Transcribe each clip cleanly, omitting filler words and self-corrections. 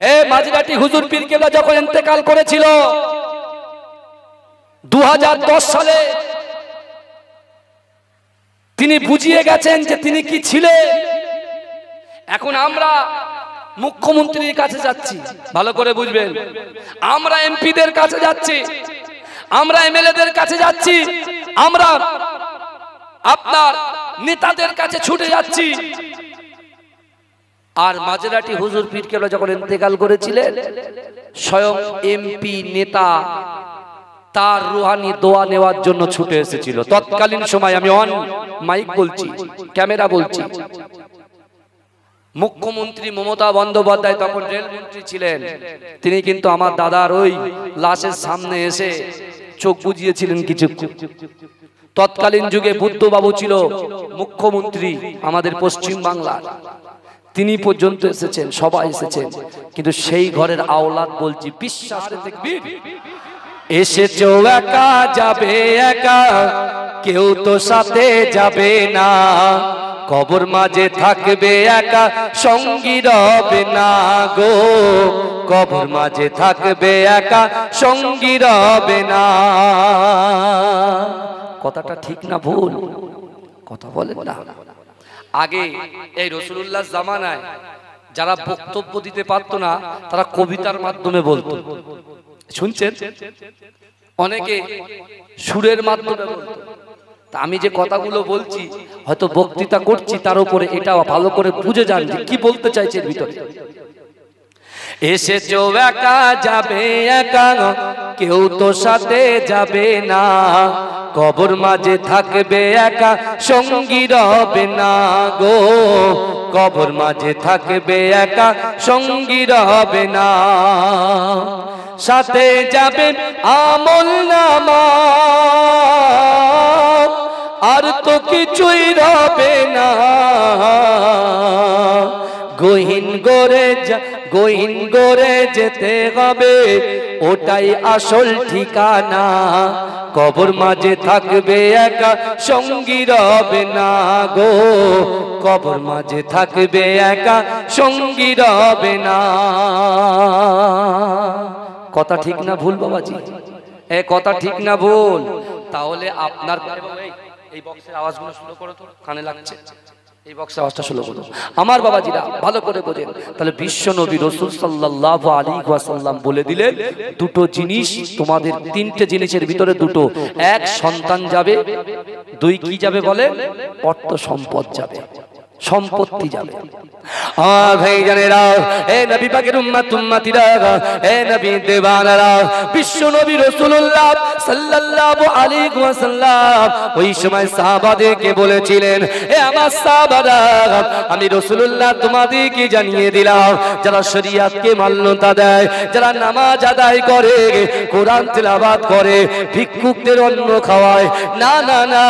মাঝরাটি হুজুর পীর কেবলা যখন ইন্তেকাল করেছিল 2010 সালে, তিনি বুঝিয়ে গেছেন যে তিনি কি ছিলেন। এখন আমরা মুখ্যমন্ত্রীর কাছে যাচ্ছি, ভালো করে বুঝবেন, আমরা এমপিদের কাছে যাচ্ছি, আমরা এমএলএদের কাছে যাচ্ছি, আমরা আপনার নেতাদের কাছে ছুটে যাচ্ছি। আর মাঝরাটি হুজুর পীর কেবলা যখন ইন্তেকাল করেছিলেন, স্বয়ং এমপি নেতা তার রুহানি দোয়া নেওয়ার জন্য ছুটে এসেছিল। তৎকালীন সময়, আমি অন মাইক বলছি, ক্যামেরা বলছি, মুখ্যমন্ত্রী মমতা বন্দ্যোপাধ্যায় তখন রেলমন্ত্রী ছিলেন। তিনি কিন্তু আমার দাদার ওই লাশের সামনে এসে চোখ বুজিয়েছিলেন কিছু। তৎকালীন যুগে বুদ্ধবাবু ছিল মুখ্যমন্ত্রী আমাদের পশ্চিম বাংলার, তিনি পর্যন্ত এসেছেন, সবাই এসেছেন, কিন্তু সেই ঘরের আওলাদ বলছি, বিশ্বাস দেখবি, এসেছো একা যাবে একা, কেউ তো সাথে যাবে না, কবর মাঝে থাকবে একা, সঙ্গী রবে না গো, কবর মাঝে থাকবে একা, সঙ্গী রবে না। কথাটা ঠিক না ভুল? কথা বলেন না। আগে এই রাসূলুল্লাহ জামানায় যারা বক্তব্য দিতে পারতো না, তারা কবিতার মাধ্যমে বলতো। শুনছেন? অনেকে সুরের মাধ্যমে বলতো। আমি যে কথাগুলো বলছি, হয়তো বক্তৃতা করছি, তার উপরে এটা ভালো করে বুঝে যান যে কি বলতে চাইছে এর ভিতরে। এসেছো একা যাবে একা, কেউ তো সাথে যাবে না, কবর মাঝে থাকবে একা, সঙ্গী রবে না গো, কবর মাঝে থাকবে একা, সঙ্গী রবে না। সাথে যাবে আমল নামা, আর তো কিছুই রবে না, গহীন গড়ে যেতে হবে, ওটাই আসল ঠিকানা, কবর মাঝে থাকবে একা, সঙ্গী রবে না গো, কবর মাঝে থাকবে একা, সঙ্গী রবে না। কথা ঠিক না ভুল বাবাজি? কথা ঠিক না ভুল? তাহলে আপনার এই বক্সের আওয়াজগুলো শুরু করো তো, কানে লাগছে, এই বক্সের আওয়াজটা শুরু করো আমার বাবাজিরা, ভালো করে বোঝেন। তাহলে বিশ্ব নবী রাসূল সাল্লাল্লাহু আলাইহি ওয়াসাল্লাম বলে দিলেন, দুটো জিনিস তোমাদের, তিনটে জিনিসের ভিতরে দুটো, এক সন্তান যাবে, দুই কি যাবে বলে, অর্থ সম্পদ যাবে, সম্পত্তি যাবে। আর ভাই জানেরা, এ নবী পাকের উম্মত উম্মতিরা, এ নবী দেওয়ানারা, বিশ্ব নবী রাসূলুল্লাহ সাল্লাল্লাহু আলাইহি ওয়াসাল্লাম ওই সময় সাহাবাদেরকে বলেছিলেন, এ আমার সাহাবারা, আমি রাসূলুল্লাহ তোমাদেরকে জানিয়ে দিলাম, যারা শরীয়তকে মান্যতা দেয়, যারা নামাজ আদায় করে, কোরআন তেলাওয়াত করে, ভিক্ষুকদের অন্ন খাওয়ায়, না না না,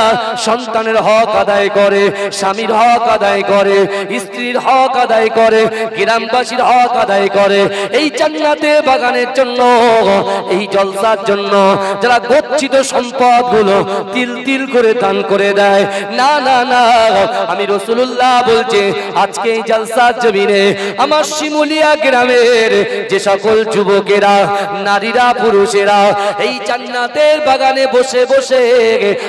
সন্তানের হক আদায় করে, স্বামীর হক আদায় করে, স্ত্রীর হক আদায় করে, গ্রামবাসীর হক আদায় করে, এই জান্নাতের বাগানের জন্য, এই জলসার জন্য যারা গচ্ছিত সম্পদ গুলো তিল তিল করে দান করে দেয়, না না না, আমি রাসূলুল্লাহ বলছি, আজকে এই জলসার জমিনে আমার শিমুলিয়া গ্রামের যে সকল যুবকেরা, নারীরা, পুরুষেরা এই জান্নাতের বাগানে বসে বসে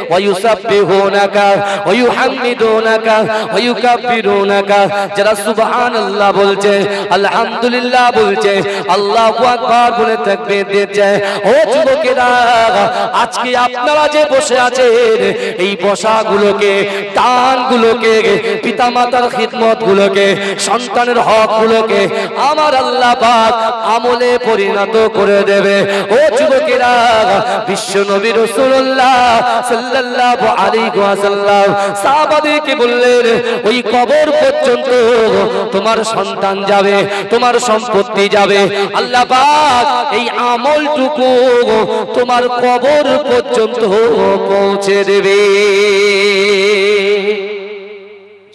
ওয়ায়ুসাব্বিহুনাকা ওয়ায়ুহাম্মিদুনাকা ওয়ায়ুকাব্বিরুনাকা, যারা সুবহানাল্লাহ বলছে, আলহামদুলিল্লাহ বলছে, আল্লাহু আকবার বলে তাকবীর দিচ্ছে, ও যুবকেরা, আজকে আপনারা যে বসে আছেন, এই বসাগুলোকে, দানগুলোকে, পিতামাতার খিদমতগুলোকে, সন্তানের হকগুলোকে আমার আল্লাহ পাক আমলে পরিণত করে দেবে। ও যুবকেরা, বিশ্ব নবী রাসূলুল্লাহ সাল্লাল্লাহু আলাইহি ওয়াসাল্লাম সাহাবাদেরকে বললেন, ওই কবর পর্যন্ত তোমার সন্তান যাবে, তোমার সম্পত্তি যাবে, আল্লাহ পাক এই আমলটুকু তোমার কবর পর্যন্ত পৌঁছে দেবে।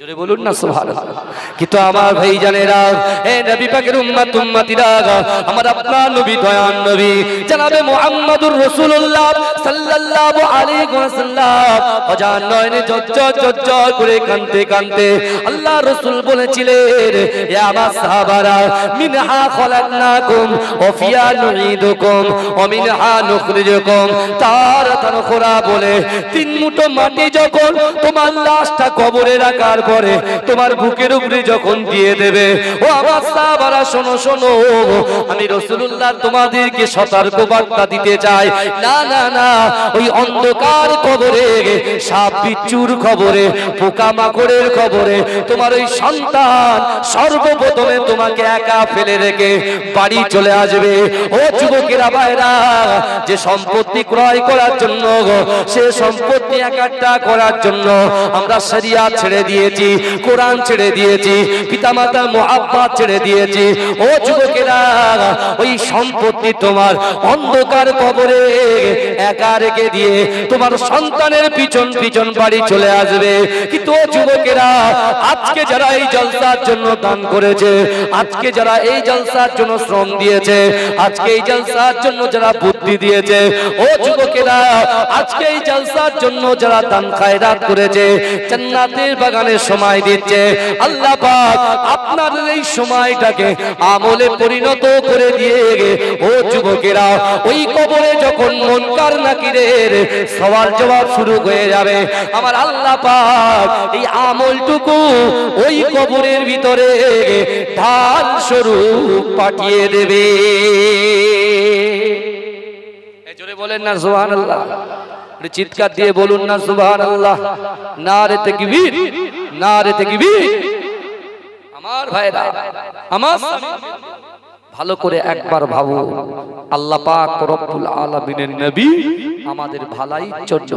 জোরে বলুন না সুবহানাল্লাহ। কিন্তু আমার ভাইজানেরা, এ নবী পাকের উম্মত উম্মতিরা, আমার আপনার নবী দয়ান নবী জনাবে মুহাম্মদুর রাসূলুল্লাহ সাল্লাল্লাহু আলাইহি ওয়াসাল্লাম অজান নয়নে ঝরঝর করে কাঁদতে কাঁদতে আল্লাহ রাসূল বলেছিলেন, ইয়া আমার সাহাবারা, মিনহা খলাকনাকুম ওয়া ফিহা নুঈদুকুম ওয়া মিনহা নুখরিজুকুম তারাতান উখরা বলে তিন মুঠো মাটি যখন তোমার লাশটা কবরে রাখার পরে তোমার বুকের উপরে যখন দিয়ে দেবে, ও আমার সাহাবারা শোনো শোনো, আমি রাসূলুল্লাহ তোমাদেরকে সতর্ক বার্তা দিতে চাই, না না না, ওই অন্ধকার কবরে, সাপ বিচ্ছুর খবরে, পোকামাকড়ের খবরে তোমার ওই সন্তান সর্বপ্রথমে তোমাকে একা ফেলে রেখে বাড়ি চলে আসবে। ও যুবকেরা ভাইরা, যে সম্পত্তি ক্রয় করার জন্য, সে সম্পত্তি একাট্টা করার জন্য আমরা শরিয়াত ছেড়ে দিয়েছি, কোরআন ছেড়ে দিয়েছি, পিতামাতার মুহাব্বত ছেড়ে দিয়েছি। ও যুবকেরা, ওই সম্পত্তি তোমার অন্ধকার কবরে একা রেখে দিয়ে তোমার সন্তানের পিছন পিছন বাড়ি চলে আসবে। কিন্তু ও যুবকেরা, আজকে যারা এই জলসার জন্য দান করেছে, আজকে যারা এই জলসার জন্য শ্রম দিয়েছে, আজকে এই জলসার জন্য যারা বুদ্ধি দিয়েছে, ও যুবকেরা, আজকে এই জলসার জন্য যারা দান খায়রাত করেছে, জান্নাতের বাগানে সময় দিচ্ছে, আল্লাহ পাক আপনার এই সময়টাকে আমলে পরিণত করে দিয়ে, ও যুবকেরা, ওই কবরে যখন মুনকার নাকিরের সওয়াল জবাব শুরু হয়ে যাবে, আমার আল্লাহ পাক এই আমলটুকু ওই কবরের ভিতরে ঢাল স্বরূপ পাঠিয়ে দেবে। জোরে বলেন না সুবহানাল্লাহ, চিৎকার দিয়ে বলুন না সুবহানাল্লাহ। নারে তাকবীর, নারে তাকবীর। আমার ভাইরা, আমার ভালো করে একবার ভাবো, আল্লাহ পাক রব্বুল আলামিনের নবী আমাদের ভালাই জন্য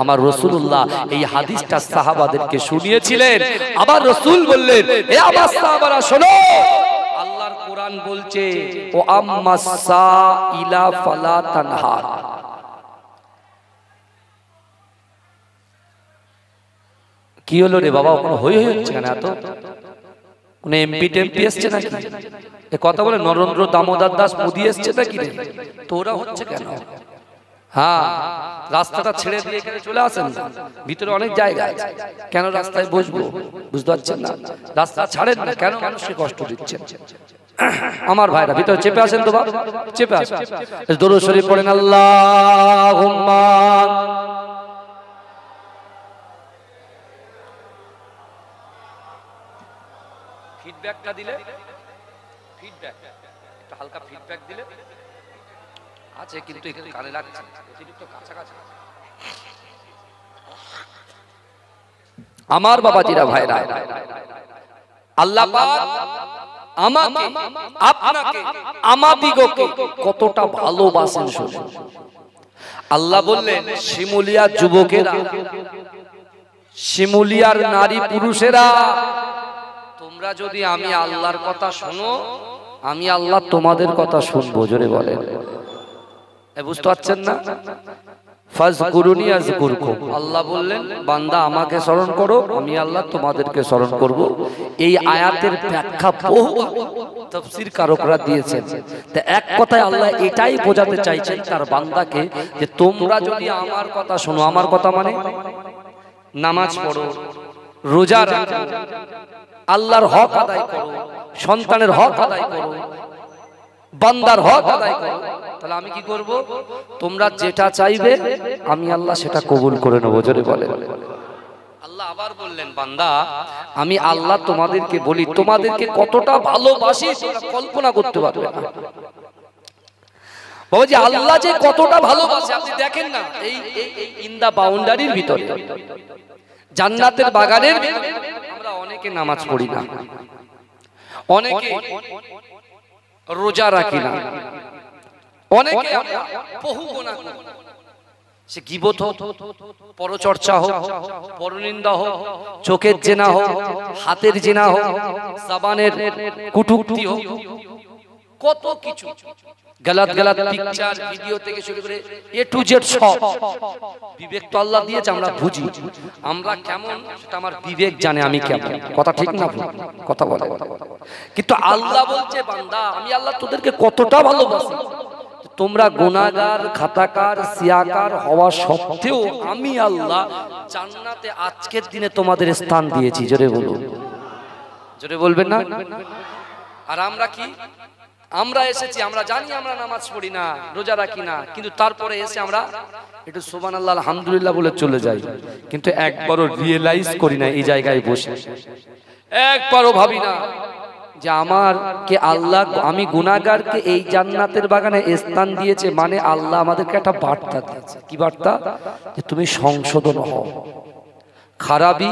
আমার রাসূলুল্লাহ এই হাদিসটা সাহাবাদেরকে শুনিয়েছিলেন। আবার রাসূল বললেন, এ আমার সাহাবারা শোনো, আল্লাহর কোরআন বলছে, ও আম্মাস সাইলা ফালা তানহার। কি হলো রে বাবা, কোনো হই হই হচ্ছে কেন? এত কোন এমপি টেমপি এসছে নাকি? এ কথা বলে নরেন্দ্র দামোদর দাস মোদি এসছে নাকি রে? তোরা হচ্ছে কেন? হ্যাঁ, রাস্তাটা ছেড়ে দিয়ে এখানে চলে আসেন, ভিতরে অনেক জায়গা আছে, কেন রাস্তায় বসবো? বুঝতে পারছেন না? রাস্তা ছাড়েন না কেন? মানুষকে কষ্ট দিচ্ছেন। আমার ভাইরা ভিতরে চেপে আসেন তো, বাবা চেপে আসেন। দরুদ শরীফ পড়েন, আল্লাহুম্মা ফিডব্যাকটা দিলে, ফিডব্যাক একটা হালকা ফিডব্যাক দিলে আছে, কিন্তু একটু কানে লাগছে, অতিরিক্ত কাছাকাছি। আমার বাবাজিরা ভাইরা, আল্লাহ পাক আমাকে, আপনাকে, আমাদিগকে কতটা ভালোবাসেন শুনুন। আল্লাহ বললেন, শিমুলিয়ার যুবকেরা, শিমুলিয়ার নারী পুরুষেরা, তোমরা যদি আমি আল্লাহর কথা শোনো, আমি আল্লাহ তোমাদের কথা শুনবো। জোরে বলেন, বুঝতে পারছেন না? ফাজকুরুনি আযকুরকুম। আল্লাহ বললেন, বান্দা আমাকে স্মরণ করো, আমি আল্লাহ তোমাদেরকে স্মরণ করব। এই আয়াতের ব্যাখ্যা বহু তাফসীর কারকরা দিয়েছেন। তা এক কথায় আল্লাহ এটাই বোঝাতে চাইছেন তার বান্দাকে, যে তোমরা যদি আমার কথা শোনো, আমার কথা মানে নামাজ পড়ো, রোজা রাখো, আল্লাহর হক আদায় করো, সন্তানের হক আদায় করো, বান্দার হক আদায় করো, তাহলে আমি কি করব? তোমরা যেটা চাইবে আমি আল্লাহ সেটা কবুল করে নেব। জোরে বলেন। আল্লাহ আবার বললেন, বান্দা আমি আল্লাহ তোমাদেরকে বলি, তোমাদেরকে কতটা ভালোবাসি তোমরা কল্পনা করতে পারবে না। বাবাজি, আল্লাহ যে কতটা ভালোবাসে আপনি দেখেন না, এই ইন দা বাউন্ডারির ভিতরে, জান্নাতের বাগানের ভিতরে আমরা অনেকে নামাজ পড়ি না, অনেকে রোজা রাখি না, অনেকে বহু গুনাহ করি। সে গীবত হোক, পরচর্চা হোক, পরনিন্দা হোক, চোখের জেনা হোক, হাতের জেনা হোক, জবানের কুটুক্তি হোক, কত কিছু গলত গলত পিকচার ভিডিও থেকে শুরু করে এ টু জেড সব বিবেক তো আল্লাহ দিয়েছে, আমরা বুঝি আমরা কেমন সেটা আমার বিবেক জানে আমি কেমন। কথা ঠিক না? কথা বলে। কিন্তু আল্লাহ বলছে বান্দা আমি আল্লাহ তোদেরকে কতটা ভালোবাসি, তোমরা গুনাহগার খাতাকার সিয়াকার হওয়া সত্ত্বেও আমি আল্লাহ জান্নাতে আজকের দিনে তোমাদের স্থান দিয়েছি। জোরে বলুন, জোরে বলবেন না? আর আমরা কি, আমরা এসেছি, আমরা জানি আমরা নামাজ পড়ি না, রোজা রাখি না, কিন্তু তারপরে এসে আমরা একটু সুবহানাল্লাহ আলহামদুলিল্লাহ বলে চলে যাই, কিন্তু একবারও রিয়েলাইজ করি না এই জায়গায় বসে, একবারও ভাবি না যে আমার কে আল্লাহ, আমি গুনাহগারকে এই জান্নাতের বাগানে স্থান দিয়েছে, মানে আল্লাহ আমাদেরকে একটা বার্তা দিয়েছে। কি বার্তা? যে তুমি সংশোধন হও। খারাপি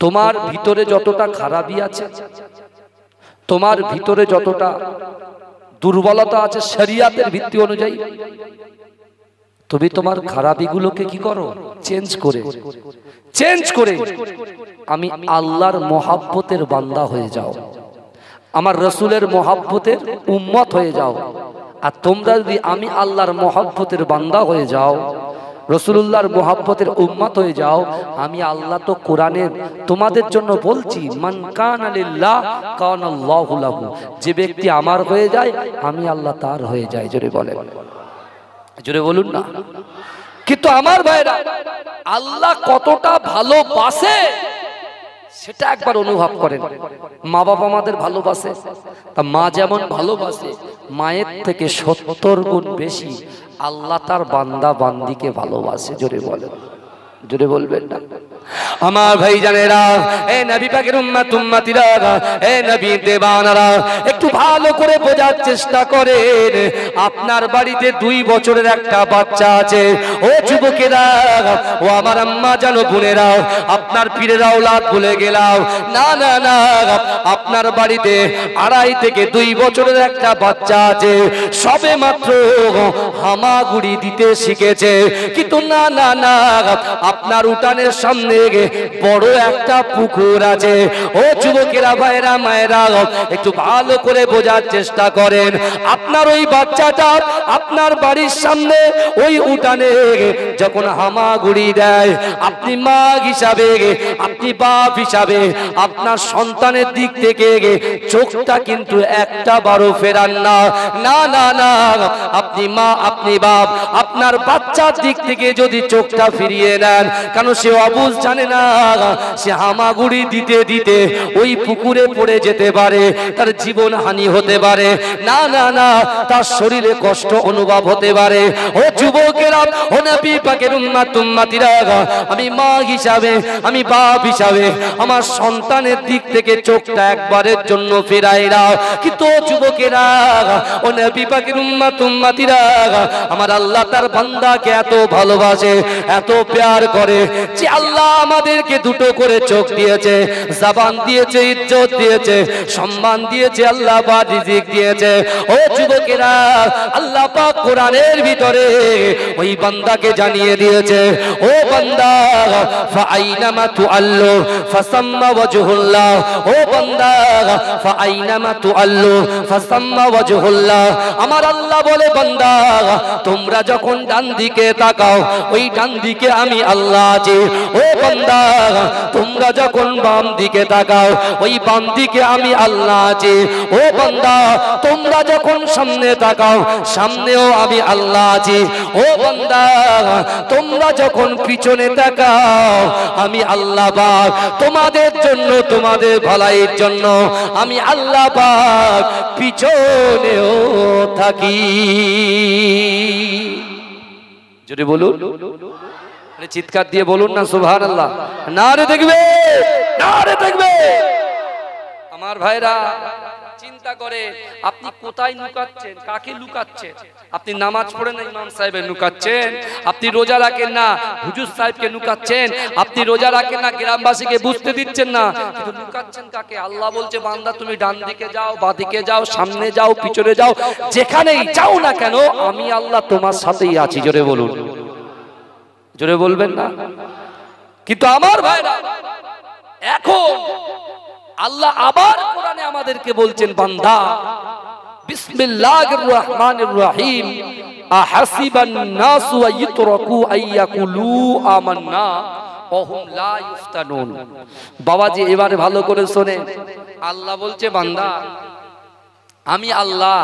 তোমার ভিতরে যতটা খারাপি আছে, তোমার ভিতরে যতটা দুর্বলতা আছে শরিয়াতের ভিত্তি অনুযায়ী, তুমি তোমার খারাপিগুলোকে কি করো? চেঞ্জ করে আমি আল্লাহর মহাব্বতের বান্দা হয়ে যাও, আমার রসুলের মহাব্বতের উম্মত হয়ে যাও। আর তোমরা যদি আমি আল্লাহর মহাব্বতের বান্দা হয়ে যাও, রাসূলুল্লাহর মহাব্বতের উম্মত হয়ে যাও, আমি আল্লাহ তো কোরআনে তোমাদের জন্য বলছি মান কানা লিল্লাহ কানাল্লাহু লাহু, যে ব্যক্তি আমার হয়ে যায় আমি আল্লাহ তার হয়ে যায়। জোরে বলেন, জোরে বলুন না। কিন্তু আমার ভাইরা আল্লাহ কতটা ভালোবাসে সেটা একবার অনুভব করেন। মা বাবা আমাদের ভালোবাসে, তা মা যেমন ভালোবাসে মায়ের থেকে 70 গুণ বেশি আল্লাহ তার বান্দা বান্দিকে ভালোবাসে। জোরে বলেন, জোরে বলবেন না? আমার ভাই জানেরা, এ নবী পাকের উম্মত উম্মতিরা, এ নবী দেবানারা, একটু ভালো করে বোঝার চেষ্টা করেন। আপনার বাড়িতে 2 বছরের একটা বাচ্চা আছে, ও যুবকেরা, ও আমার আম্মা জানো বোনেরা, আপনার পীরের আওলাদ ভুলে গেলাম না, না না, আপনার বাড়িতে 2.5 থেকে 2 বছরের একটা বাচ্চা আছে, সবে মাত্র হামাগুড়ি দিতে শিখেছে। কিন্তু না না না, আপনার উঠানের সামনে বড় একটা পুকুর আছে। ও যুবকেরা, ভাইরা, মায়েরা, একটু ভালো করে বোঝার চেষ্টা করেন। আপনার ওই বাচ্চাটা আপনার বাড়ির সামনে ওই উঠানে যখন হামাগুড়ি দেয়, আপনি মা হিসাবে, আপনি বাপ হিসাবে আপনার সন্তানের দিক থেকে চোখটা কিন্তু একটা বারো ফেরান না। না না না, আপনি মা, আপনি বাপ, আপনার বাচ্চার দিক থেকে যদি চোখটা ফিরিয়ে নেন, কারণ সে অবুঝ জানে না, সে হামাগুড়ি দিতে দিতে ওই পুকুরে পড়ে যেতে পারে, তার জীবন হানি হতে পারে। না না না, তার শরীরে কষ্ট অনুভব হতে পারে। ও যুবকেরা, ও নবী পাকের উম্মত উম্মতিরা, আমি মা হিসাবে, আমি বাপ হিসাবে আমার সন্তানের দিক থেকে চোখটা একবারের জন্য ফেরাই না। কিন্তু যুবকেরা, ও নবী পাকের উম্মত উম্মতিরা, আমার আল্লাহ তার বান্দাকে এত ভালোবাসে, এত প্যার করে যে আল্লাহ আমাদেরকে 2টো করে চোখ দিয়েছে, জবান দিয়েছে, ইজ্জত দিয়েছে, সম্মান দিয়েছে, আল্লাহ পাক রিজিক দিয়েছে। ও যুবকেরা, আল্লাহ পাক কোরআনের ভিতরে ওই বান্দাকে জানিয়ে দিয়েছে, ও বান্দা, ফাআইনামা তুআল্লু ফাসাম্মা ওয়াজহুল্লাহ, ও বান্দা, ফাআইনামা তুআল্লু ফাসাম্মা ওয়াজহুল্লাহ। আমার আল্লাহ বলে, বান্দা, তোমরা যখন ডান দিকে তাকাও, ওই ডান দিকে আমি আল্লাহ আছি। ও বান্দা, তোমরা যখন বাম দিকে তাকাও, ওই বাম দিকে আমি আল্লাহ আছি। ও বান্দা, তোমরা যখন সামনে তাকাও, সামনেও আমি আল্লাহ আছি। ও বান্দা, তোমরা যখন পিছনে তাকাও, আমি আল্লাহ পাক তোমাদের জন্য, তোমাদের ভালাইয়ের জন্য আমি আল্লাহ পাক পিছনেও থাকি। যদি বলুন, চিৎকার দিয়ে বলুন না সুবহানাল্লাহ। নারে দেখবে, নারে দেখবে। আমার ভাইরা চিন্তা করে আপনি কোথায় লুকাচ্ছেন, কাকে লুকাচ্ছেন? আপনি নামাজ পড়েন না ইমাম সাহেবের লুকাচ্ছেন, আপনি রোজা রাখেন না হুজুর সাহেবকে লুকাচ্ছেন, আপনি রোজা রাখেন না গ্রামবাসীকে বুঝতে দিচ্ছেন না, কিন্তু লুকাচ্ছেন কাকে? আল্লাহ বলছে, বান্দা তুমি ডান দিকে যাও, বাঁ দিকে যাও, সামনে যাও, পিছনে যাও, যেখানেই যাও না কেন আমি আল্লাহ তোমার সাথেই আছি। জোরে বলুন, জোরে বলবেন না? কিন্তু আমার ভাইরা, এখন আল্লাহ আবার কোরআনে আমাদেরকে বলছেন বান্দা বিসমিল্লাহির রহমানির রহিম আহাসিবান নাসু আইয়ুতরাকু আইয়াকুলু আমান্না ওহুম লা ইফতানুন। বাবাজি এবারে ভালো করে শুনেন, আল্লাহ বলছে বান্দা আমি আল্লাহ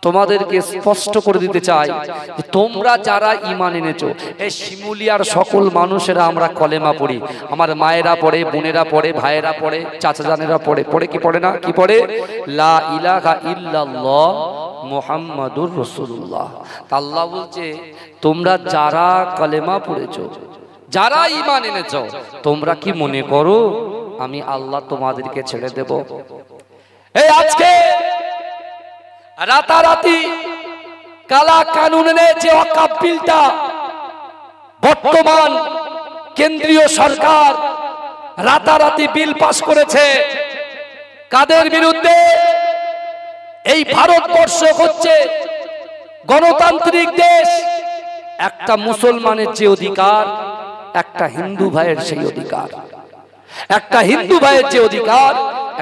তোমাদেরকে স্পষ্ট করে দিতে চাই যে তোমরা যারা ঈমান এনেছো, এই শিমুলিয়ার সকল মানুষেরা আমরা কলেমা পড়ি, আমার মায়েরা পড়ে, বোনেরা পড়ে, ভাইয়েরা পড়ে, চাচাজানেরা পড়ে, পড়ে কি পড়ে না? কি পড়ে? লা ইলাহা ইল্লাল্লাহ মুহাম্মাদুর রাসূলুল্লাহ। আল্লাহ বলছে তোমরা যারা কলেমা পড়েছো, যারা ঈমান এনেছো, তোমরা কি মনে করো আমি আল্লাহ তোমাদেরকে ছেড়ে দেব? এই আজকে রাতারাতি কালা কানুন এনেছে ওয়াকফ বিলটা, বর্তমান কেন্দ্রীয় সরকার রাতারাতি বিল পাস করেছে। কাদের বিরুদ্ধে? এই ভারতবর্ষ হচ্ছে গণতান্ত্রিক দেশ, একটা মুসলমানের যে অধিকার, একটা হিন্দু ভাইয়ের সেই অধিকার, একটা হিন্দু ভাইয়ের যে অধিকার,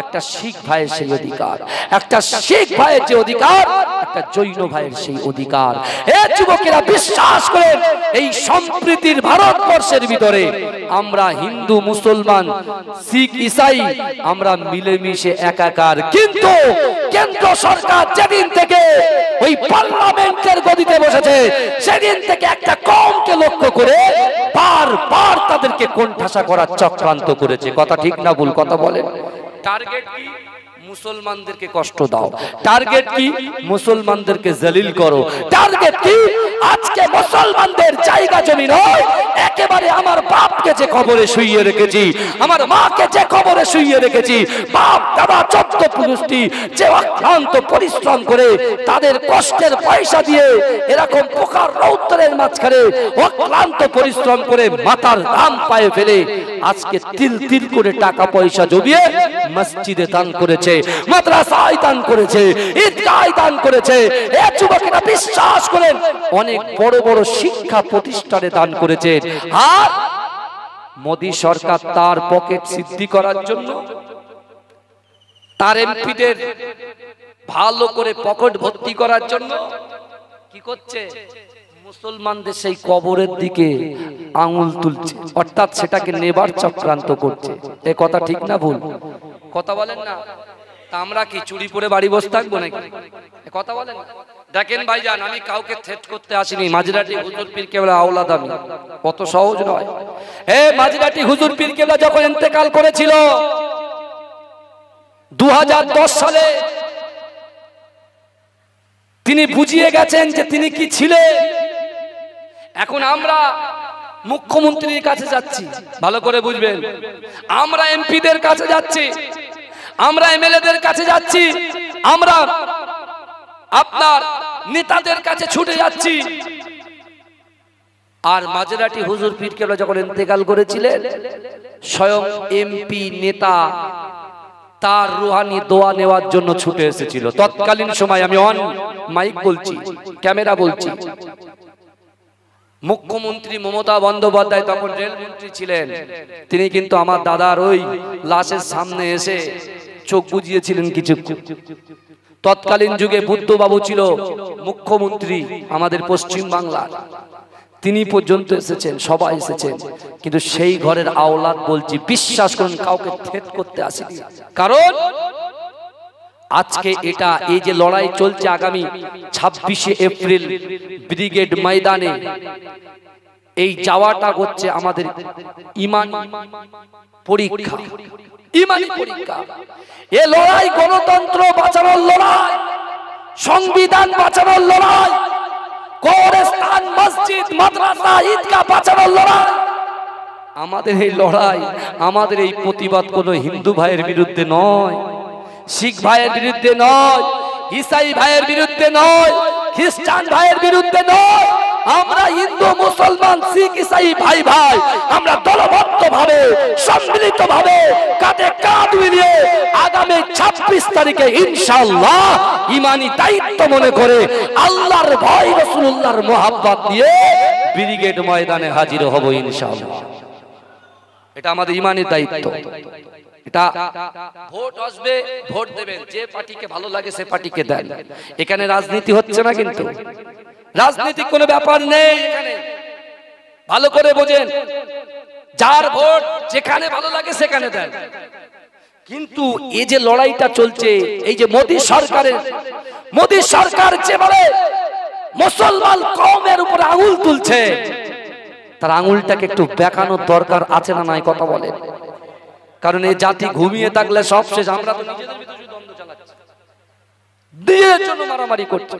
একটা শিখ ভাইয়ের সেই অধিকার, একটা শিখ ভাইয়ের যে অধিকার, একটা জৈন ভাইয়ের সেই অধিকার। এই যুবকেরা বিশ্বাস করেন এই সম্প্রীতির ভারতবর্ষের ভিতরে আমরা হিন্দু, মুসলমান, শিখ, ঈসাই আমরা মিলেমিশে একাকার। কিন্তু কেন্দ্র সরকার যেদিন থেকে ওই পার্লামেন্টের গদিতে বসেছে, সেদিন থেকে একটা কমকে লক্ষ্য করে বারবার তাদেরকে কোণঠাসা করার চক্রান্ত করেছে। কথা ঠিক না ভুল? কথা বলেন। টার্গেট কি? মুসলমানদেরকে কষ্ট দাও। টার্গেট কি? মুসলমানদেরকে জলিল করো। টার্গেট কি? আজকে মুসলমানদের জায়গা জমি নয়, একেবারে আমার বাপকে যে কবরে শুইয়ে রেখেছি, আমার মাকে যে কবরে শুইয়ে রেখেছি, বাপ দাদা 14 পুরুষটি যে অক্লান্ত পরিশ্রম করে তাদের কষ্টের পয়সা দিয়ে এরকম পোকার রৌদ্রের মাঝখানে অক্লান্ত পরিশ্রম করে মাথার দাম পায়ে ফেলে আজকে তিল তিল করে টাকা পয়সা জমিয়ে মসজিদে দান করেছে, মাদ্রাসায় দান করেছে, ঈদগাহে দান করেছে। এই যুবকেরা বিশ্বাস করেন অনেক বড় বড় শিক্ষা প্রতিষ্ঠানে দান করেছে। আর মোদী সরকার তার পকেট সিদ্ধি করার জন্য, তার এমপিদের ভালো করে পকেট ভর্তি করার জন্য কি করছে? মুসলমানদের সেই কবরের দিকে আঙুল তুলছে, অর্থাৎ সেটাকে নেবার চক্রান্ত করছে। এ কথা ঠিক না ভুল? কথা বলেন না। তা আমরা কি চুরি পরে বাড়ি বসে থাকবো নাকি? কথা বলেন। দেখেন ভাইজান, আমি কাউকে থ্রেট করতে আসিনি। মাঝরাটি হুজুর পীর কেবলা আওলাদ, আমি কত সহজ নয়। মাঝরাটি হুজুর পীর কেবলা যখন ইন্তেকাল করেছিল 2010 সালে, তিনি বুঝিয়ে গেছেন যে তিনি কি ছিলেন। এখন আমরা মুখ্যমন্ত্রীর কাছে যাচ্ছি, ভালো করে বুঝবেন, আমরা এমপিদের কাছে যাচ্ছি, আমরা এমএলএদের কাছে যাচ্ছি, আমরা আপনার নেতাদের কাছে ছুটে যাচ্ছি। আর মাঝরাটি হুজুর পীর কেবলা যখন ইন্তেকাল করেছিলেন, স্বয়ং এমপি নেতা তার রুহানি দোয়া নেওয়ার জন্য ছুটে এসেছিল। তৎকালীন সময়, আমি অন মাইক বলছি, ক্যামেরা বলছি, মুখ্যমন্ত্রী মমতা বন্দ্যোপাধ্যায় তখন রেলমন্ত্রী ছিলেন। তিনি কিন্তু আমার দাদার ওই লাশের সামনে এসে চোখ বুজিয়েছিলেন কিছু। তৎকালীন যুগে বুদ্ধবাবু ছিল মুখ্যমন্ত্রী আমাদের পশ্চিম বাংলার, তিনি পর্যন্ত এসেছেন, সবাই এসেছেন, কিন্তু সেই ঘরের আওলাদ বলছি, বিশ্বাস করুন কাউকে থ্রেট করতে আসেনি। কারণ আজকে এটা, এই যে লড়াই চলছে আগামী 26শে এপ্রিল ব্রিগেড ময়দানে, এই যাওয়াটা হচ্ছে আমাদের ঈমান পরীক্ষা, ঈমানি পরীক্ষা। এ লড়াই গণতন্ত্র বাঁচানোর লড়াই, সংবিধান বাঁচানোর লড়াই, কবরস্থান, মসজিদ, মাদ্রাসা, ঈদগাহ বাঁচানোর লড়াই। আমাদের এই লড়াই, আমাদের এই প্রতিবাদ কোনো হিন্দু ভাইয়ের বিরুদ্ধে নয়, শিখ ভাইয়ের বিরুদ্ধে নয়, ঈসাই ভাইয়ের বিরুদ্ধে নয়, খ্রিস্টান ভাইয়ের বিরুদ্ধে নয়। আমরা হিন্দু, মুসলমান, শিখ, ঈসাই ভাই ভাই, আমরা দলবদ্ধ ভাবে, সম্মিলিত ভাবে, কাঁধে কাঁধ মিলিয়ে আগামী 26 তারিখে ইনশাআল্লাহ ঈমানি দায়িত্ব মনে করে আল্লাহর ভয়, রাসূলুল্লাহর মোহাব্বত নিয়ে ব্রিগেড ময়দানে হাজির হব ইনশাআল্লাহ। এটা আমাদের ঈমানি দায়িত্ব। এটা ভোট আসবে, ভোট দেবেন, যে পার্টিকে ভালো লাগে সে পার্টিকে দেন। এখানে রাজনীতি হচ্ছে না, কিন্তু রাজনীতির কোনো ব্যাপার নেই এখানে, ভালো করে বোঝেন। যার ভোট যেখানে ভালো লাগে সেখানে দেন। কিন্তু এই যে লড়াইটা চলছে, এই যে মোদী সরকার যেভাবে মুসলমান কওমের উপর আঙুল তুলছে, তার আঙুলটাকে একটু বেঁকানোর দরকার আছে না নাই? কথা বলে। কারণ এই জাতি ঘুমিয়ে থাকলে সব শেষ। আমরা তো নিজেদের ভিতরে দ্বন্দ্ব চালাচ্ছি, দিনের জন্য মারামারি করছি।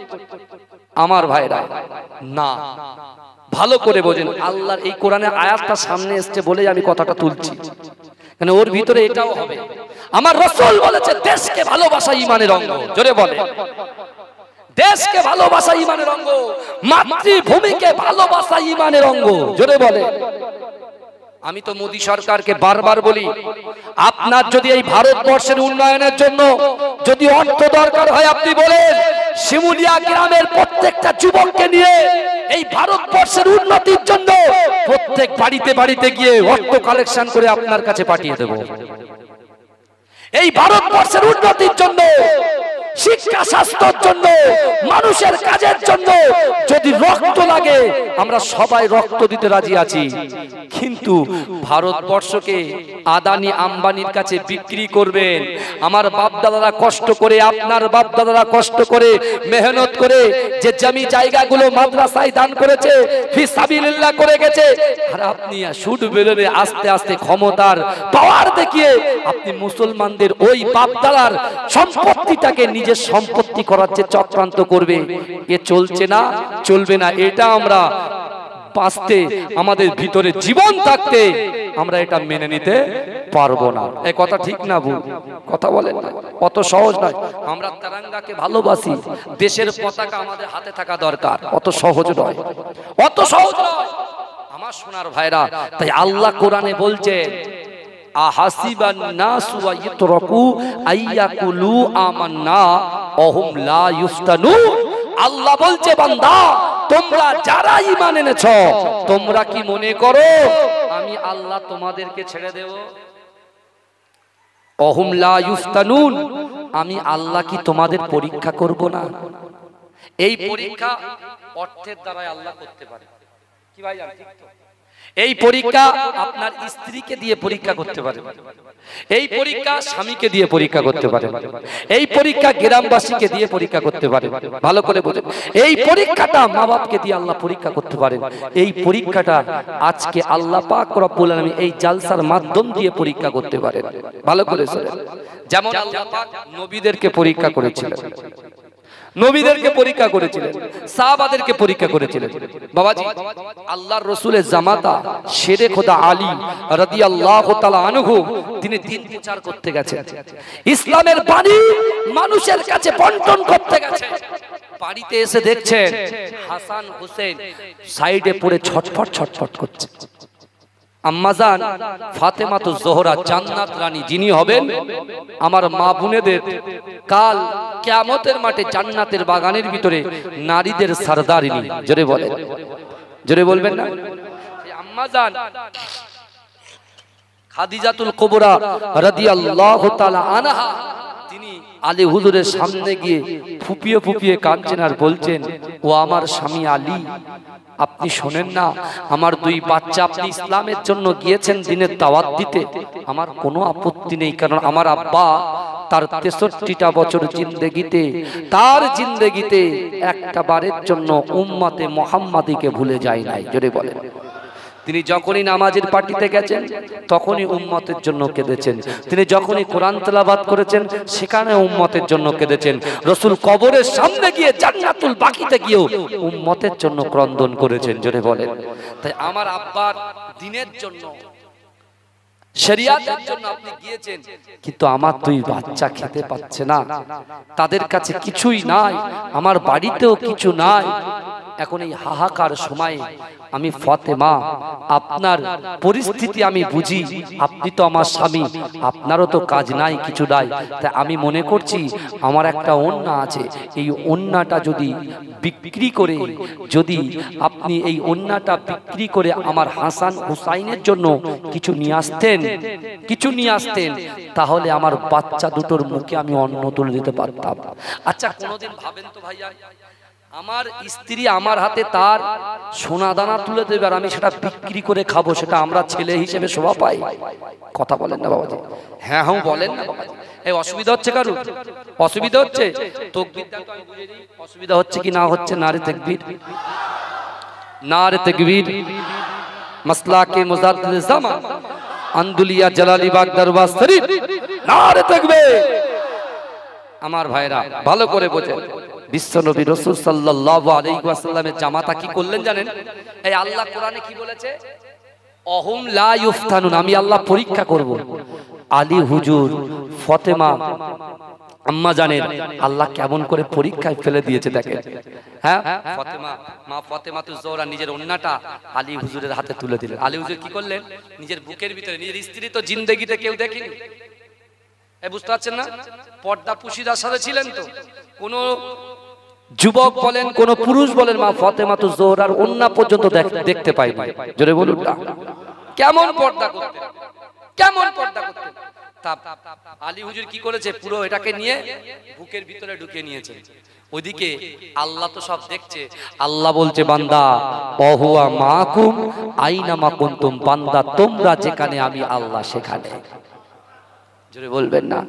আমার ভাইরা না, ভালো করে বোঝেন। আল্লাহর এই কোরআনের আয়াতটা সামনে এসছে বলে আমি কথাটা তুলছি, কারণ ওর ভিতরে এটাও হবে। আমার রাসূল বলেছে দেশকে ভালোবাসা ঈমানের অঙ্গ। জোরে বলে, দেশকে ভালোবাসা ঈমানের অঙ্গ, মাতৃভূমিকে ভালোবাসা ঈমানের অঙ্গ। জোরে বলে। আমি তো মোদী সরকারকে বারবার বলি, আপনার যদি এই ভারতবর্ষের উন্নয়নের জন্য যদি অর্থ দরকার হয়, আপনি বলেন শিমুলিয়া গ্রামের প্রত্যেকটা যুবককে নিয়ে এই ভারতবর্ষের উন্নতির জন্য প্রত্যেক বাড়িতে বাড়িতে গিয়ে অর্থ কালেকশন করে আপনার কাছে পাঠিয়ে দেব। এই ভারতবর্ষের উন্নতির জন্য, শিক্ষা স্বাস্থ্যের জন্য, মানুষের কাজের জন্য যদি রক্ত লাগে, আমরা সবাই রক্ত দিতে রাজি আছি। কিন্তু ভারতবর্ষকে আদানি আম্বানির কাছে বিক্রি করবেন? আমার বাপ দাদারা কষ্ট করে, আপনার বাপ দাদারা কষ্ট করে, মেহনত করে যে জমি জায়গাগুলো মাদ্রাসায় দান করেছে, ফি সাবিলিল্লাহ করে গেছে, আর আপনি সুদ বেরোবে আস্তে আস্তে ক্ষমতার পাওয়ার দেখিয়ে আপনি মুসলমানদের ওই বাপ দাদার সম্পত্তিটাকে নিজের সম্পত্তি করার যে চক্রান্ত করবে, এ চলছে না, চলবে না। এটা আমরা বাঁচতে, আমাদের ভিতরে জীবন থাকতে আমরা এটা মেনে নিতে পারবো না। এই কথা ঠিক না ভুল? কথা বলেন না, অত সহজ নয়। আমরা তিরঙ্গাকে ভালোবাসি, দেশের পতাকা আমাদের হাতে থাকা দরকার, অত সহজ নয়, অত সহজ নয় আমার সোনার ভাইরা। তাই আল্লাহ কোরআনে বলছেন আহাসিবান নাসু ওয়া ইতরাকু আইয়াকুলু আমান্না ওহুম লা ইফতানুন। আল্লাহ বলছে বান্দা, তোমরা যারা ঈমান এনেছো, তোমরা কি মনে করো আমি আল্লাহ তোমাদেরকে ছেড়ে দেব? ওহুম লা ইফতানুন, আমি আল্লাহ কি তোমাদের পরীক্ষা করব না? এই পরীক্ষা অর্থের দ্বারা আল্লাহ করতে পারে কি ভাই? ঠিক তো? এই পরীক্ষা আপনার স্ত্রীকে দিয়ে পরীক্ষা করতে পারে, এই পরীক্ষা স্বামীকে দিয়ে পরীক্ষা করতে পারে, এই পরীক্ষা গ্রামবাসীকে দিয়ে পরীক্ষা করতে পারে। ভালো করে বোঝেন, এই পরীক্ষাটা মা বাপকে দিয়ে আল্লাহ পরীক্ষা করতে পারেন। এই পরীক্ষাটা আজকে আল্লাহ পাক রব্বুল আলামিন এই জালসার মাধ্যম দিয়ে পরীক্ষা করতে পারেন। ভালো করে শোনেন। যেমন আল্লাহ পাক নবীদেরকে পরীক্ষা করেছিলেন, নবীদেরকে পরীক্ষা করেছিলেন, সাহাবাদেরকে পরীক্ষা করেছিলেন। বাবাজি, আল্লাহর রাসূলের জামাতা শেরে খোদা আলী রাদিয়াল্লাহু তাআলা আনহু, তিনি দিন প্রচার করতে গেছেন, ইসলামের বাণী মানুষের কাছে বন্টন করতে গেছেন। বাড়িতে এসে দেখছেন হাসান হোসেন সাইডে পড়ে ছটফট ছটফট করছে। আম্মাজান ফাতেমাতুজ জোহরা জান্নাত রানী, যিনি হবেন আমার মা বোনেদের কাল কিয়ামতের মাঠে জান্নাতের বাগানের ভিতরে নারীদের সরদারিনী। জোরে বলেন, জোরে বলবেন না? আম্মাজান খাদিজাতুল কুবরা রাদিয়াল্লাহু তাআলা আনহা, তিনি আলী হুজুরের সামনে গিয়ে ফুপিয়ে ফুপিয়ে কাঁদছেন আর বলছেন, ও আমার স্বামী আলী, আপনি শোনেন না, আমার দুই বাচ্চা আপনি ইসলামের জন্য গিয়েছেন দিনের দাওয়াত দিতে, আমার কোনো আপত্তি নেই, কারণ আমার আব্বা তার 63টা বছর জিন্দেগিতে, তার জিন্দেগিতে একটা বারের জন্য উম্মতে মুহাম্মাদিকে ভুলে যায় নাই। জোরে বলেন। তিনি যখনই নামাজের পার্টিতে গেছেন তখনই উম্মতের জন্য কেঁদেছেন, তিনি যখনই কোরআন তেলাওয়াত করেছেন সেখানে উম্মতের জন্য কেঁদেছেন, রাসূল কবরের সামনে গিয়ে জান্নাতুল বাকিতে গিয়েও উম্মতের জন্য ক্রন্দন করেছেন। জোরে বলেন। তাই আমার আব্বার দিনের জন্য, শরিয়াতের জন্য আপনি গিয়েছেন, কিন্তু আমার দুই বাচ্চা খেতে পাচ্ছে না, তাদের কাছে কিছুই নাই, আমার বাড়িতেও কিছু নাই। এখন এই হাহাকার সময়ে আমি ফাতেমা, আপনার পরিস্থিতি আমি বুঝি, আপনি তো আমার স্বামী, আপনারও তো কাজ নাই, কিছু নাই, তাই আমি মনে করছি আমার একটা ওন্না আছে, এই ওন্নাটা যদি বিক্রি করে, যদি আপনি এই ওন্নাটা বিক্রি করে আমার হাসান হুসাইনের জন্য কিছু নিয়ে আসতেন, কিছু নিয়ে আসতেন, তাহলে আমার বাচ্চা দুটোর মুখে আমি অন্ন তুলে দিতে পারতাম। আচ্ছা কোনোদিন ভাবেন তো ভাইয়া, আমার স্ত্রী আমার হাতে তার সোনা দানা তুলে দেবে আর আমি সেটা বিক্রি করে খাবো, সেটা আমরা ছেলে হিসেবে শোভা পাই? কথা বলেন না বাবাজি? হ্যাঁ হ্যাঁ বলেন না বাবাজি। এই অসুবিধা হচ্ছে কারু? অসুবিধা হচ্ছে? তাকবীর দাও তো আমি বুঝে দিই অসুবিধা হচ্ছে কি না হচ্ছে। নারে তাকবীর, নারে তাকবীর। মাসলাকে মুজাদ্দিদ জামান আন্দুলিয়া জালালিবাগ দরবার শরীফ, নারে তাকবীর। আমার ভাইরা ভালো করে বোঝেন, বিশ্বনবী রাসূল সাল্লাল্লাহু আলাইহি ওয়াসাল্লামের জামাতা কি করলেন জানেন? এই আল্লাহ কোরআনে কি বলেছে? অহুম লা ইফতানুন, আমি আল্লাহ পরীক্ষা করব। আলী হুজুর, ফাতেমা আম্মা জানেন আল্লাহ কেমন করে পরীক্ষায় ফেলে দিয়েছে দেখেন। হ্যাঁ, ফাতেমা, মা ফাতেমাতুজ জোহরা নিজের ওন্নাটা আলী হুজুরের হাতে তুলে দিলেন। আলী হুজুর কি করলেন? নিজের বুকের ভিতরে, নিজের স্ত্রী তো জিন্দেগিতে কেউ দেখেনি, বুঝতে পারছেন না? পর্দা পুশিদার সাথে ছিলেন তো। কোন যুবক বলেন, কোন পুরুষ বলেন, মা ফাতেমাতুজ জোহরার ওন্না পর্যন্ত দেখতে পাইনি। জোরে বলুন না, কেমন পর্দা করতেন, কেমন পর্দা করতেন। আলী হুজুর কি করেছে? পুরো এটাকে নিয়ে বুকের ভিতরে ঢুকিয়ে নিয়েছে। ওইদিকে আল্লাহ তো সব দেখছে। আল্লাহ বলছে, বান্দা অহুয়া মাকুম আইনা মা কুনতুম, বান্দা তোমরা যেখানে আমি আল্লাহ সেখানে। জোরে বলবেন না।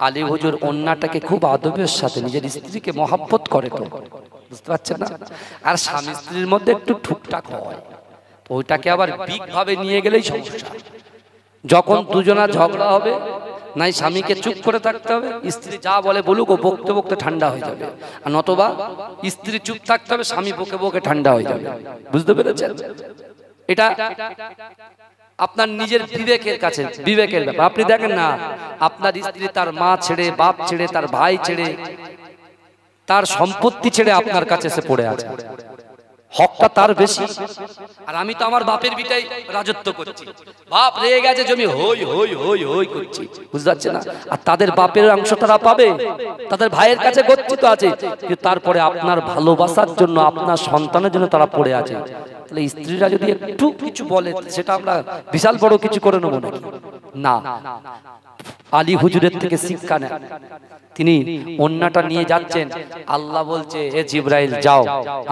আলী হুজুর ওন্নাটাকে খুব আদবের সাথে নিজের স্ত্রীকে মহব্বত করে তো, বুঝতে পারছেন না? আর স্বামী স্ত্রীর মধ্যে একটু ঠুকটাক হয়, ওইটাকে আবার বিগ ভাবে নিয়ে গেলেই সমস্যা। যখন দুজনা ঝগড়া হবে, নাই স্বামীকে চুপ করে থাকতে হবে, স্ত্রী যা বলে বলুক, ও বকতে বকতে ঠান্ডা হয়ে যাবে। আর নতবা স্ত্রী চুপ থাকতে হবে, স্বামী বকে বকে ঠান্ডা হয়ে যাবে। বুঝতে পেরেছেন? এটা আপনার নিজের বিবেকের কাছে, বিবেকের ব্যাপার। আপনি দেখেন না, আপনার স্ত্রী তার মা ছেড়ে, বাপ ছেড়ে, তার ভাই ছেড়ে, তার সম্পত্তি ছেড়ে আপনার কাছে এসে পড়ে আছে, হকটা তার বেশি। আর আমি তো আমার বাপের ভিটাই রাজত্ব করছি, বাপ রেগে গেছে, জমি হই হই হই হই করছি, বুঝতে পারছেন না? আর তাদের বাপের অংশ তারা পাবে, তাদের ভাইয়ের কাছে গচ্ছিত আছে, কিন্তু তারপরে আপনার ভালোবাসার জন্য, আপনার সন্তানের জন্য তারা পড়ে আছে। তাহলে স্ত্রীরা যদি একটু কিছু বলে, সেটা আমরা বিশাল বড় কিছু করে নেবো নাকি? না, আলী হুজুরের থেকে শিক্ষা নেন। তিনি ওন্নাটা নিয়ে যাচ্ছেন, আল্লাহ বলছে, হে জিবরাইল যাও,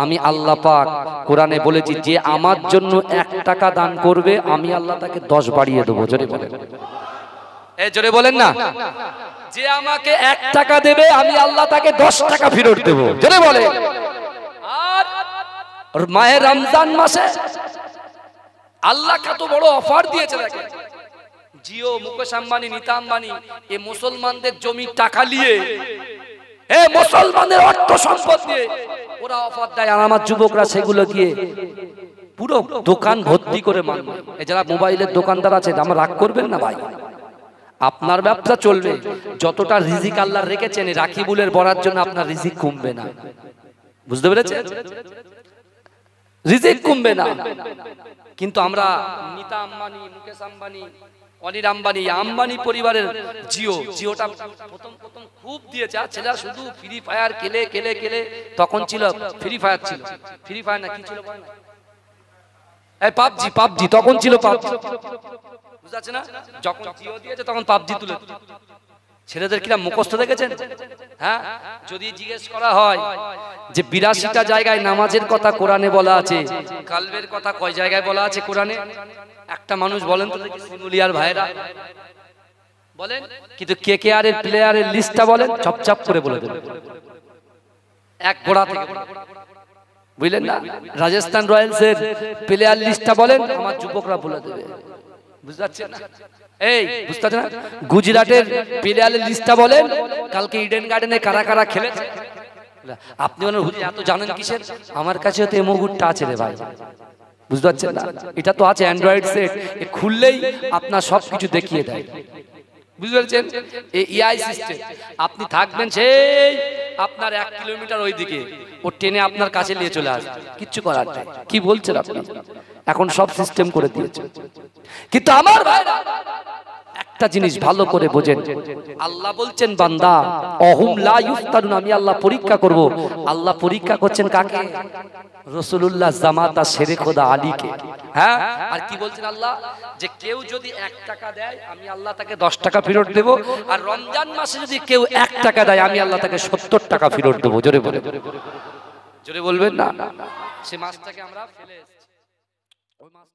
আমি আল্লাহ পাক কোরআনে বলেছি, যে আমার জন্য 1 টাকা দান করবে আমি আল্লাহ তাকে 10 বাড়িয়ে দেবো। জোরে বলেন, জোরে বলেন না। যে আমাকে 1 টাকা দেবে আমি আল্লাহ তাকে 10 টাকা ফেরত দেবো। জোরে বলে। আর মাহে রমজান মাসে আল্লাহ কত বড় অফার দিয়েছে দেখেন। জিও, মুকেশ আম্বানি, নীতা আম্বানি, এই মুসলমানদের জমি টাকা নিয়ে, মুসলমানদের অর্থ সম্পদ দিয়ে ওরা অফার দেয়, আর আমার যুবকরা সেগুলো গিয়ে পুরো দোকান ভর্তি করে মানবে। যারা মোবাইলের দোকানদার আছে, আমার রাগ করবেন না ভাই, আপনার ব্যবসা চলবে, যতটা রিজিক আল্লাহ রেখেছেন রাকিবুলের বরার জন্য আপনার রিজিক কমবে না। বুঝতে পেরেছেন? রিজিক কমবে না। কিন্তু আমরা নীতা আম্বানি, মুকেশ আম্বানি, অনিল আম্বানি, আম্বানি পরিবারের জিওটা প্রথম খুব দিয়েছে। আর ছেলেরা শুধু ফ্রি ফায়ার খেলে খেলে খেলে, তখন ছিল ফ্রি ফায়ার, ছিল ফ্রি ফায়ার না কি ছিল, পাবজি, তখন ছিল পাবজি, বুঝতে পারছেন না? যখন জিও দিয়েছে তখন পাবজি তুলে ছেলেদের কিরা মুখস্থ দেখেছেন? হ্যাঁ, যদি জিজ্ঞেস করা হয় যে 82টা জায়গায় নামাজের কথা কোরআনে বলা আছে, কালবের কথা কয় জায়গায় বলা আছে কোরআনে? একটা মানুষ বলেন তো দেখি, সিনুলিয়ার ভাইরা বলেন। কিন্তু KKR এর প্লেয়ারের লিস্টটা বলেন, চপচাপ করে বলে দেবেন, এক গোড়া থেকে, বুঝলেন না? রাজস্থান রয়্যালস এর প্লেয়ার লিস্টটা বলেন, আমার যুবকরা বলে দেবে। বুঝতে পারছেন না? বুঝতে পারছেন না? গুজরাটের প্লেয়ারের লিস্টটা বলেন, কালকে ইডেন গার্ডেনে কারা কারা খেলেছে। আপনি বলেন, হুজুর এত জানেন কিসের? আমার কাছে তো এমোগুটটা আছে রে ভাই, বুঝতে পারছেন না? এটা তো আছে অ্যান্ড্রয়েড সেট, খুললেই আপনার সবকিছু দেখিয়ে দেয়। বুঝতে পারছেন? এই এআই সিস্টেম, আপনি থাকবেন সেই আপনার 1 কিলোমিটার ওইদিকে, ও টেনে আপনার কাছে নিয়ে চলে আসবে, কিচ্ছু করার নেই। কি বলছেন আপনি? এখন সব সিস্টেম করে দিয়েছে। কিন্তু আমার ভাইরা, একটা জিনিস ভালো করে বোঝেন, আল্লাহ বলছেন বান্দা অহুম লা ইফতানুন, আমি আল্লাহ পরীক্ষা করব। আল্লাহ পরীক্ষা করছেন কাকে? রাসূলুল্লাহ জামাতা শেরে খোদা আলীকে। হ্যাঁ, আর কি বলছেন আল্লাহ? যে কেউ যদি 1 টাকা দেয় আমি আল্লাহ তাকে 10 টাকা ফেরত দেব, আর রমজান মাসে যদি কেউ 1 টাকা দেয় আমি আল্লাহ তাকে 70 টাকা ফেরত দেব। জোরে বলে, জোরে বলবেন না? সে মাসটাকে আমরা ফেলে এসেছি, ওই মাস